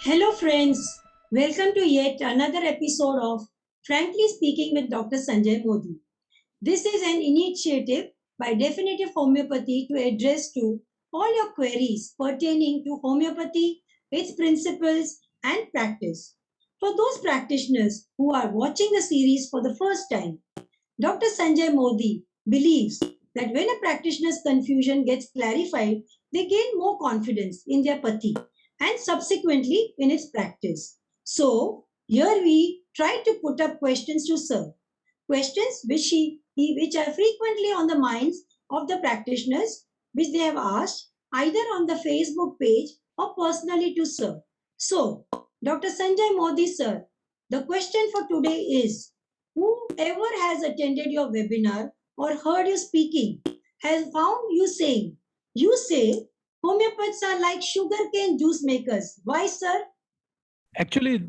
Hello, friends. Welcome to yet another episode of Frankly Speaking with Dr. Sanjay Modi. This is an initiative by Definitive Homeopathy to address to all your queries pertaining to homeopathy, its principles, and practice. For those practitioners who are watching the series for the first time, Dr. Sanjay Modi believes that when a practitioner's confusion gets clarified, they gain more confidence in their pati and subsequently in its practice. So, here we try to put up questions to Sir. Questions which are frequently on the minds of the practitioners, which they have asked either on the Facebook page or personally to Sir. So, Dr. Sanjay Modi, Sir, the question for today is whoever has attended your webinar or heard you speaking has found you saying, you say homeopaths are like sugarcane juice makers. Why, sir? Actually,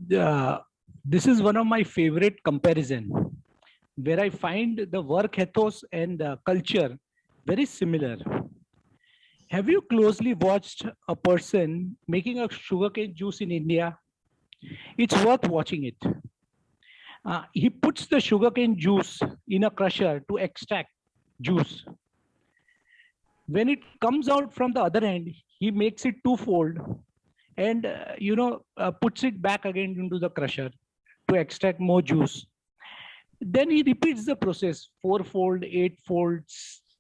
this is one of my favorite comparison where I find the work ethos and culture very similar. Have you closely watched a person making a sugarcane juice in India? It's worth watching it. He puts the sugarcane juice in a crusher to extract juice. When it comes out from the other end, he makes it twofold and puts it back again into the crusher to extract more juice. Then he repeats the process fourfold, eightfold,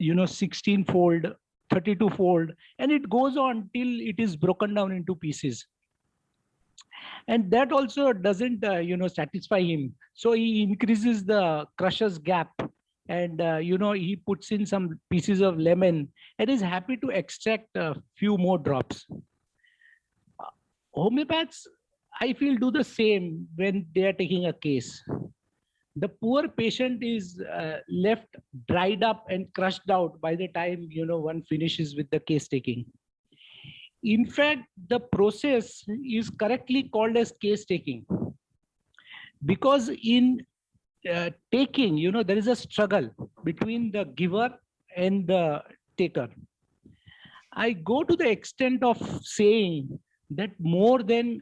16-fold, 32-fold, and it goes on till it is broken down into pieces. And that also doesn't satisfy him, so he increases the crusher's gap, and he puts in some pieces of lemon and is happy to extract a few more drops. Homeopaths, I feel, do the same when they are taking a case. The poor patient is left dried up and crushed out by the time one finishes with the case taking. In fact, the process is correctly called as case taking because in taking, there is a struggle between the giver and the taker. I go to the extent of saying that more than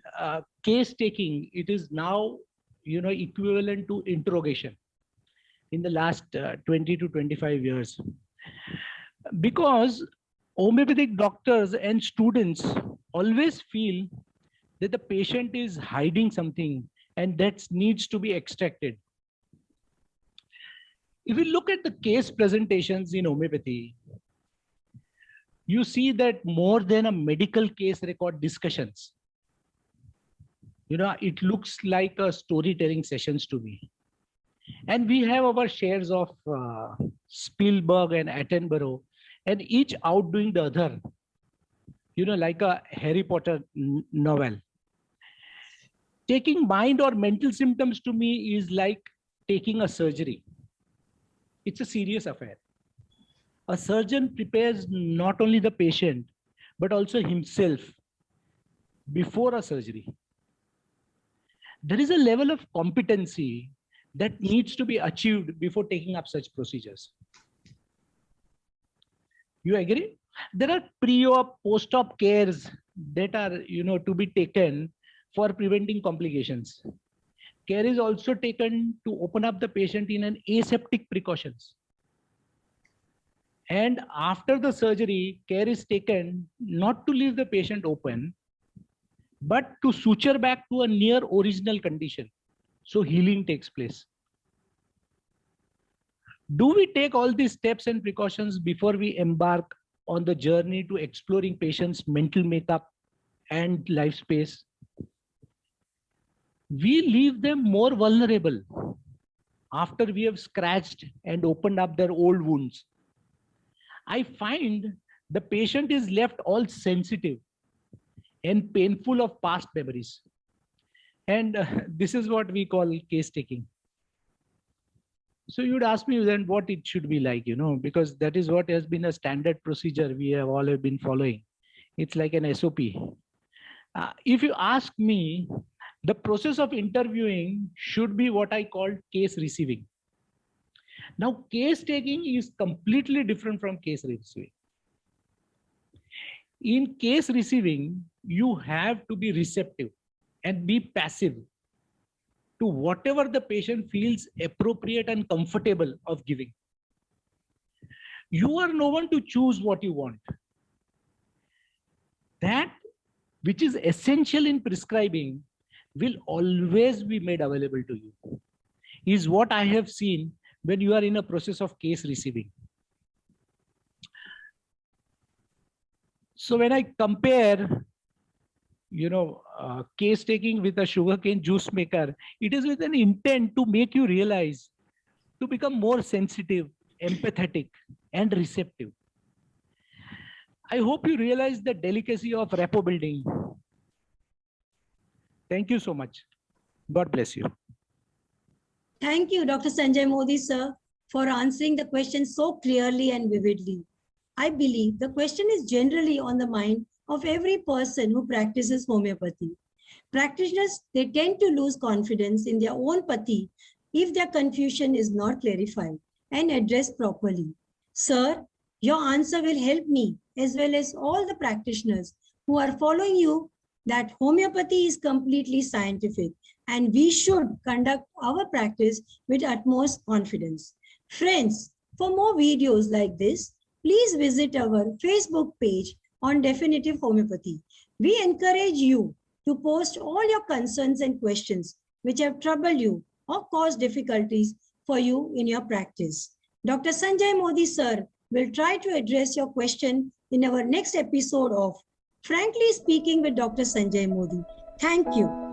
case taking, it is now equivalent to interrogation in the last 20 to 25 years, because homeopathic doctors and students always feel that the patient is hiding something and that needs to be extracted. If you look at the case presentations in homeopathy, you see that more than a medical case record discussions, it looks like a storytelling sessions to me. And we have our shares of Spielberg and Attenborough, and each outdoing the other, like a Harry Potter novel. Taking mind or mental symptoms to me is like taking a surgery. It's a serious affair. A surgeon prepares not only the patient, but also himself before a surgery. There is a level of competency that needs to be achieved before taking up such procedures. You agree? There are pre-op, post-op cares that are, to be taken for preventing complications. Care is also taken to open up the patient in an aseptic precautions. And after the surgery, care is taken not to leave the patient open, but to suture back to a near original condition. So healing takes place. Do we take all these steps and precautions before we embark on the journey to exploring patients' mental makeup and life space? We leave them more vulnerable after we have scratched and opened up their old wounds. I find the patient is left all sensitive and painful of past memories. And this is what we call case taking. So you'd ask me then what it should be like, because that is what has been a standard procedure we have all have been following. It's like an SOP. If you ask me, the process of interviewing should be what I call case receiving. Now, case taking is completely different from case receiving. In case receiving, you have to be receptive. and be passive to whatever the patient feels appropriate and comfortable of giving. You are no one to choose what you want. That which is essential in prescribing will always be made available to you, is what I have seen when you are in a process of case receiving. So when I compare, case taking with a sugarcane juice maker, it is with an intent to make you realize, to become more sensitive, empathetic, and receptive. I hope you realize the delicacy of rapport building. Thank you so much. God bless you. Thank you, Dr. Sanjay Modi, sir, for answering the question so clearly and vividly. I believe the question is generally on the mind of every person who practices homeopathy. Practitioners, they tend to lose confidence in their own pathy if their confusion is not clarified and addressed properly. Sir, your answer will help me as well as all the practitioners who are following you that homeopathy is completely scientific and we should conduct our practice with utmost confidence. Friends, for more videos like this, please visit our Facebook page on Definitive Homeopathy. We encourage you to post all your concerns and questions which have troubled you or caused difficulties for you in your practice. Dr. Sanjay Modi, sir, will try to address your question in our next episode of Frankly Speaking with Dr. Sanjay Modi. Thank you.